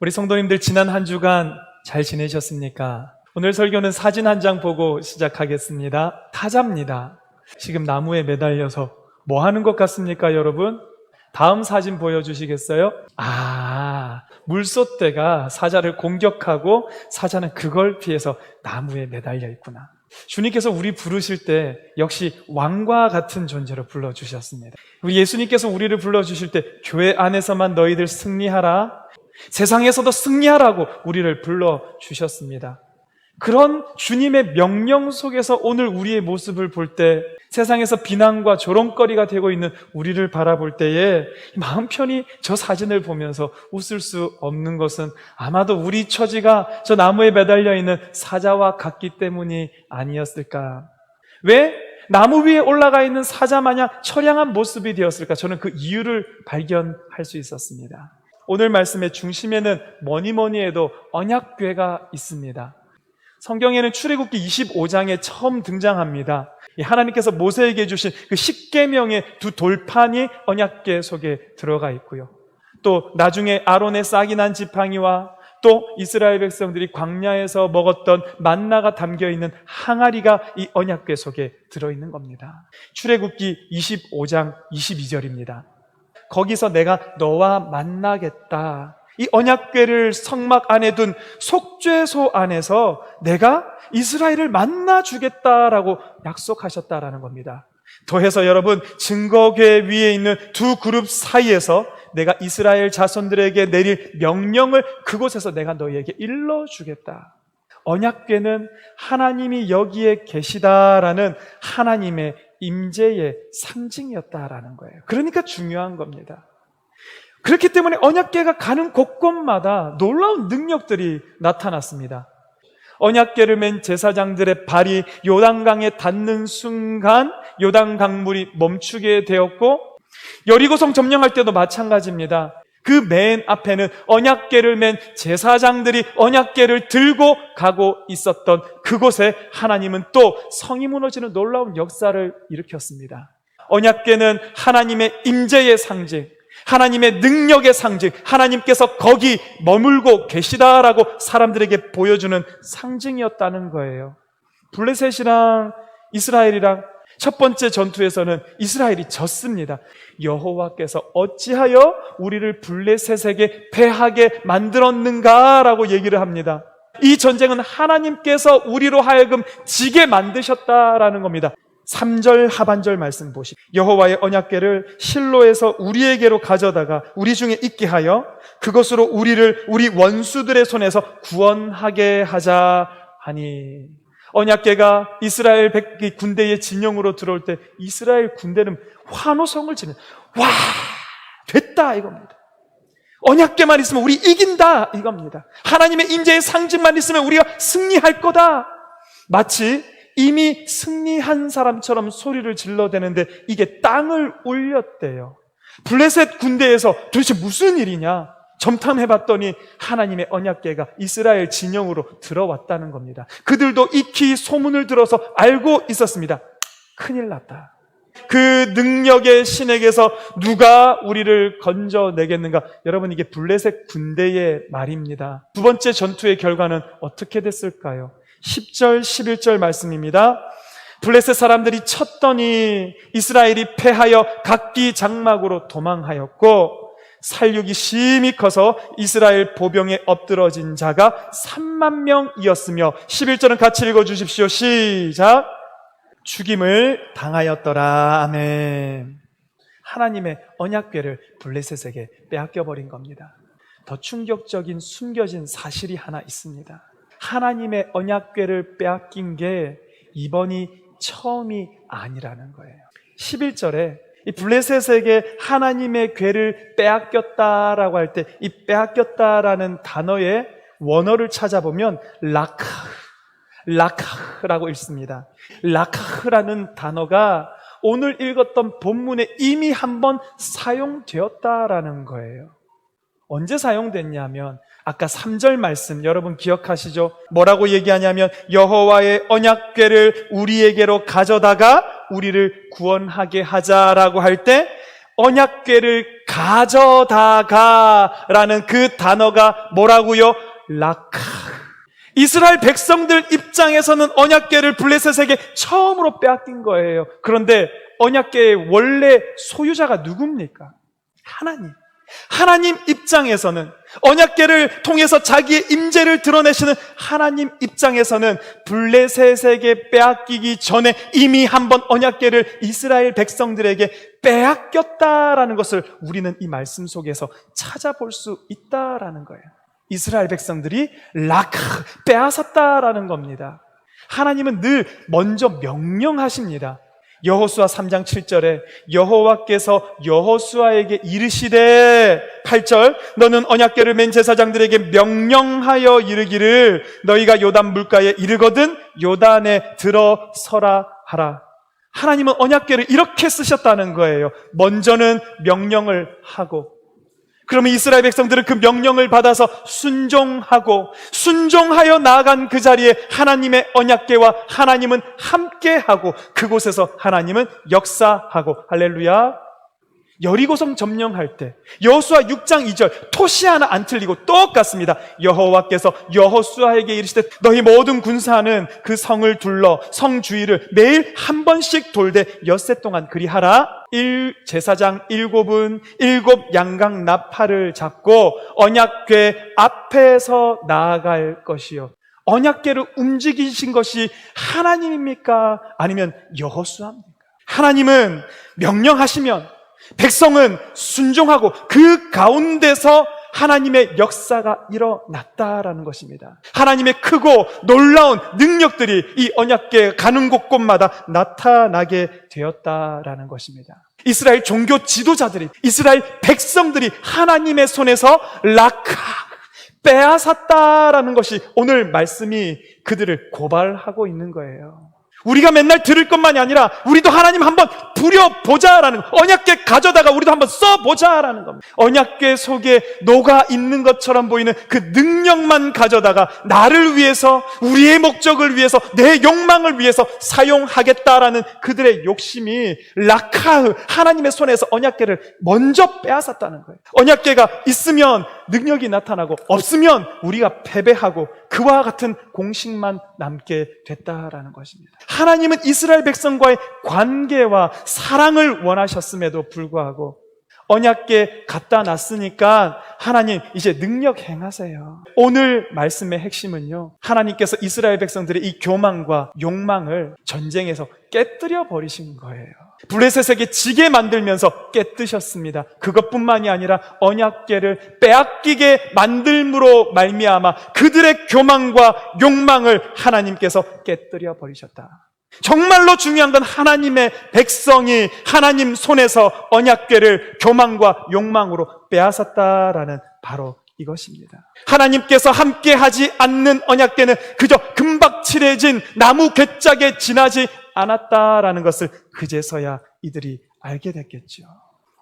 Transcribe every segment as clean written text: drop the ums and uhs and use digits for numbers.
우리 성도님들 지난 한 주간 잘 지내셨습니까? 오늘 설교는 사진 한 장 보고 시작하겠습니다. 타자입니다. 지금 나무에 매달려서 뭐 하는 것 같습니까, 여러분? 다음 사진 보여주시겠어요? 물소떼가 사자를 공격하고 사자는 그걸 피해서 나무에 매달려 있구나. 주님께서 우리 부르실 때 역시 왕과 같은 존재로 불러주셨습니다. 우리 예수님께서 우리를 불러주실 때 교회 안에서만 너희들 승리하라, 세상에서도 승리하라고 우리를 불러주셨습니다. 그런 주님의 명령 속에서 오늘 우리의 모습을 볼 때, 세상에서 비난과 조롱거리가 되고 있는 우리를 바라볼 때에 마음 편히 저 사진을 보면서 웃을 수 없는 것은 아마도 우리 처지가 저 나무에 매달려 있는 사자와 같기 때문이 아니었을까? 왜 나무 위에 올라가 있는 사자 마냥 처량한 모습이 되었을까? 저는 그 이유를 발견할 수 있었습니다. 오늘 말씀의 중심에는 뭐니 해도 언약궤가 있습니다. 성경에는 출애굽기 25장에 처음 등장합니다. 하나님께서 모세에게 주신 그 십계명의 두 돌판이 언약궤 속에 들어가 있고요. 또 나중에 아론의 싹이 난 지팡이와 또 이스라엘 백성들이 광야에서 먹었던 만나가 담겨있는 항아리가 이 언약궤 속에 들어있는 겁니다. 출애굽기 25장 22절입니다. 거기서 내가 너와 만나겠다. 이 언약궤를 성막 안에 둔 속죄소 안에서 내가 이스라엘을 만나주겠다라고 약속하셨다라는 겁니다. 더해서 여러분, 증거궤 위에 있는 두 그룹 사이에서 내가 이스라엘 자손들에게 내릴 명령을 그곳에서 내가 너희에게 일러주겠다. 언약궤는 하나님이 여기에 계시다라는 하나님의 임재의 상징이었다라는 거예요. 그러니까 중요한 겁니다. 그렇기 때문에 언약궤가 가는 곳곳마다 놀라운 능력들이 나타났습니다. 언약궤를 맨 제사장들의 발이 요단강에 닿는 순간 요단강물이 멈추게 되었고, 여리고성 점령할 때도 마찬가지입니다. 그 맨 앞에는 언약궤를 맨 제사장들이 언약궤를 들고 가고 있었던 그곳에 하나님은 또 성이 무너지는 놀라운 역사를 일으켰습니다. 언약궤는 하나님의 임재의 상징, 하나님의 능력의 상징, 하나님께서 거기 머물고 계시다라고 사람들에게 보여주는 상징이었다는 거예요. 블레셋이랑 이스라엘이랑 첫 번째 전투에서는 이스라엘이 졌습니다. 여호와께서 어찌하여 우리를 블레셋에게 패하게 만들었는가라고 얘기를 합니다. 이 전쟁은 하나님께서 우리로 하여금 지게 만드셨다라는 겁니다. 3절 하반절 말씀 보시죠. 여호와의 언약궤를 실로에서 우리에게로 가져다가 우리 중에 있게 하여 그것으로 우리를 우리 원수들의 손에서 구원하게 하자 하니. 언약궤가 이스라엘 군대의 진영으로 들어올 때 이스라엘 군대는 환호성을 지르는, 와, 됐다 이겁니다. 언약궤만 있으면 우리 이긴다 이겁니다. 하나님의 임재의 상징만 있으면 우리가 승리할 거다. 마치 이미 승리한 사람처럼 소리를 질러대는데 이게 땅을 울렸대요. 블레셋 군대에서 도대체 무슨 일이냐 점탐해봤더니 하나님의 언약궤가 이스라엘 진영으로 들어왔다는 겁니다. 그들도 익히 소문을 들어서 알고 있었습니다. 큰일 났다. 그 능력의 신에게서 누가 우리를 건져내겠는가? 여러분, 이게 블레셋 군대의 말입니다. 두 번째 전투의 결과는 어떻게 됐을까요? 10절, 11절 말씀입니다. 블레셋 사람들이 쳤더니 이스라엘이 패하여 각기 장막으로 도망하였고 살육이 심히 커서 이스라엘 보병에 엎드러진 자가 3만 명이었으며 11절은 같이 읽어주십시오. 시작. 죽임을 당하였더라. 아멘. 하나님의 언약궤를 블레셋에게 빼앗겨버린 겁니다. 더 충격적인 숨겨진 사실이 하나 있습니다. 하나님의 언약궤를 빼앗긴 게 이번이 처음이 아니라는 거예요. 11절에 이 블레셋에게 하나님의 궤를 빼앗겼다라고 할 때 이 빼앗겼다라는 단어의 원어를 찾아보면 라카흐라고 읽습니다. 라카흐라는 단어가 오늘 읽었던 본문에 이미 한번 사용되었다라는 거예요. 언제 사용됐냐면 아까 3절 말씀 여러분 기억하시죠? 뭐라고 얘기하냐면 여호와의 언약궤를 우리에게로 가져다가 우리를 구원하게 하자라고 할 때 언약궤를 가져다가라는 그 단어가 뭐라고요? 라카. 이스라엘 백성들 입장에서는 언약궤를 블레셋에게 처음으로 빼앗긴 거예요. 그런데 언약궤의 원래 소유자가 누굽니까? 하나님 입장에서는, 언약궤를 통해서 자기의 임재를 드러내시는 하나님 입장에서는 블레셋에게 빼앗기기 전에 이미 한번 언약궤를 이스라엘 백성들에게 빼앗겼다라는 것을 우리는 이 말씀 속에서 찾아볼 수 있다라는 거예요. 이스라엘 백성들이 빼앗았다라는 겁니다. 하나님은 늘 먼저 명령하십니다. 여호수아 3장 7절에 여호와께서 여호수아에게 이르시되 8절 너는 언약궤를 맨 제사장들에게 명령하여 이르기를 너희가 요단 물가에 이르거든 요단에 들어서라 하라. 하나님은 언약궤를 이렇게 쓰셨다는 거예요. 먼저는 명령을 하고, 그러면 이스라엘 백성들은 그 명령을 받아서 순종하여 나아간 그 자리에 하나님의 언약궤와 하나님은 함께하고 그곳에서 하나님은 역사하고, 할렐루야. 여리고성 점령할 때 여호수아 6장 2절 토시 하나 안 틀리고 똑같습니다. 여호와께서 여호수아에게 이르시되 너희 모든 군사는 그 성을 둘러 성 주위를 매일 한 번씩 돌되 엿새 동안 그리하라. 제사장 7은 7 양각 나팔을 잡고 언약궤 앞에서 나아갈 것이요. 언약궤를 움직이신 것이 하나님입니까? 아니면 여호수아입니까? 하나님은 명령하시면 백성은 순종하고 그 가운데서 하나님의 역사가 일어났다라는 것입니다. 하나님의 크고 놀라운 능력들이 이 언약궤 가는 곳곳마다 나타나게 되었다라는 것입니다. 이스라엘 종교 지도자들이, 이스라엘 백성들이 하나님의 손에서 빼앗았다라는 것이 오늘 말씀이 그들을 고발하고 있는 거예요. 우리가 맨날 들을 것만이 아니라 우리도 하나님 한번 부려보자라는 거, 언약궤 가져다가 우리도 한번 써보자라는 겁니다. 언약궤 속에 녹아 있는 것처럼 보이는 그 능력만 가져다가 나를 위해서, 우리의 목적을 위해서, 내 욕망을 위해서 사용하겠다라는 그들의 욕심이 하나님의 손에서 언약궤를 먼저 빼앗았다는 거예요. 언약궤가 있으면 능력이 나타나고 없으면 우리가 패배하고 그와 같은 공식만 남게 됐다라는 것입니다. 하나님은 이스라엘 백성과의 관계와 사랑을 원하셨음에도 불구하고 언약궤 갖다 놨으니까 하나님 이제 능력 행하세요. 오늘 말씀의 핵심은요, 하나님께서 이스라엘 백성들의 이 교만과 욕망을 전쟁에서 깨뜨려 버리신 거예요. 블레셋에게 지게 만들면서 깨뜨셨습니다. 그것뿐만이 아니라 언약궤를 빼앗기게 만들므로 말미암아 그들의 교만과 욕망을 하나님께서 깨뜨려 버리셨다. 정말로 중요한 건 하나님의 백성이 하나님 손에서 언약궤를 교만과 욕망으로 빼앗았다라는 바로 이것입니다. 하나님께서 함께하지 않는 언약궤는 그저 금박칠해진 나무 궤짝에 지나지 않았다라는 것을 그제서야 이들이 알게 됐겠죠.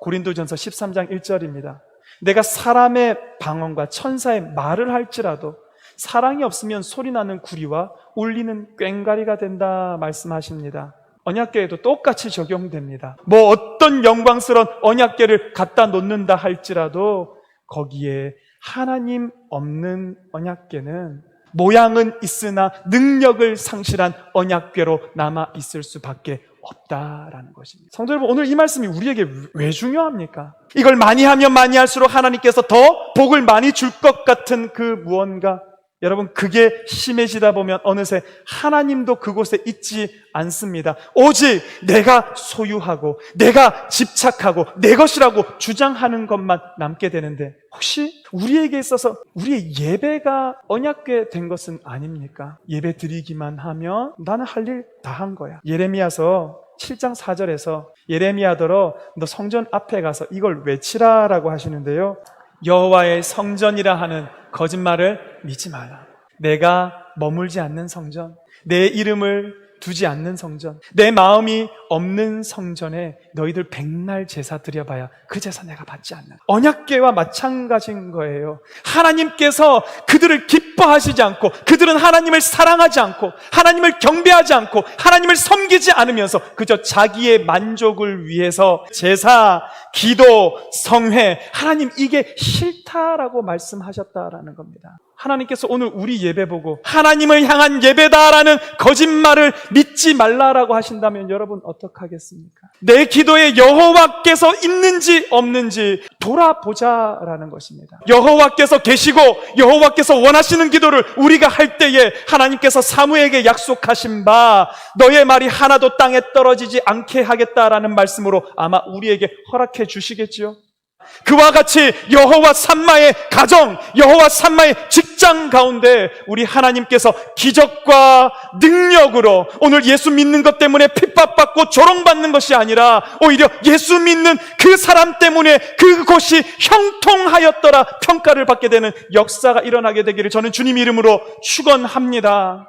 고린도전서 13장 1절입니다. 내가 사람의 방언과 천사의 말을 할지라도 사랑이 없으면 소리나는 구리와 울리는 꽹과리가 된다 말씀하십니다. 언약궤에도 똑같이 적용됩니다. 뭐 어떤 영광스러운 언약궤를 갖다 놓는다 할지라도 거기에 하나님 없는 언약궤는 모양은 있으나 능력을 상실한 언약궤로 남아 있을 수밖에 없다라는 것입니다. 성도 여러분, 오늘 이 말씀이 우리에게 왜 중요합니까? 이걸 많이 하면 많이 할수록 하나님께서 더 복을 많이 줄 것 같은 그 무언가, 여러분, 그게 심해지다 보면 어느새 하나님도 그곳에 있지 않습니다. 오직 내가 소유하고 내가 집착하고 내 것이라고 주장하는 것만 남게 되는데, 혹시 우리에게 있어서 우리의 예배가 언약궤 된 것은 아닙니까? 예배 드리기만 하면 나는 할 일 다 한 거야. 예레미야서 7장 4절에서 예레미야더러 너 성전 앞에 가서 이걸 외치라라고 하시는데요, 여호와의 성전이라 하는 거짓말을 믿지 마라. 내가 머물지 않는 성전, 내 이름을 두지 않는 성전, 내 마음이 없는 성전에 너희들 백날 제사 드려봐야 그 제사 내가 받지 않는, 언약궤와 마찬가지인 거예요. 하나님께서 그들을 기뻐하시지 않고, 그들은 하나님을 사랑하지 않고 하나님을 경배하지 않고 하나님을 섬기지 않으면서 그저 자기의 만족을 위해서 제사, 기도, 성회, 하나님 이게 싫다라고 말씀하셨다라는 겁니다. 하나님께서 오늘 우리 예배 보고 하나님을 향한 예배다라는 거짓말을 믿지 말라라고 하신다면 여러분 어떡하겠습니까? 내 기도에 여호와께서 있는지 없는지 돌아보자라는 것입니다. 여호와께서 계시고 여호와께서 원하시는 기도를 우리가 할 때에 하나님께서 사무에게 약속하신 바 너의 말이 하나도 땅에 떨어지지 않게 하겠다라는 말씀으로 아마 우리에게 허락해 주시겠지요. 그와 같이 여호와 삼마의 가정, 여호와 삼마의 직장 가운데 우리 하나님께서 기적과 능력으로 오늘 예수 믿는 것 때문에 핍박받고 조롱받는 것이 아니라 오히려 예수 믿는 그 사람 때문에 그곳이 형통하였더라 평가를 받게 되는 역사가 일어나게 되기를 저는 주님 이름으로 축원합니다.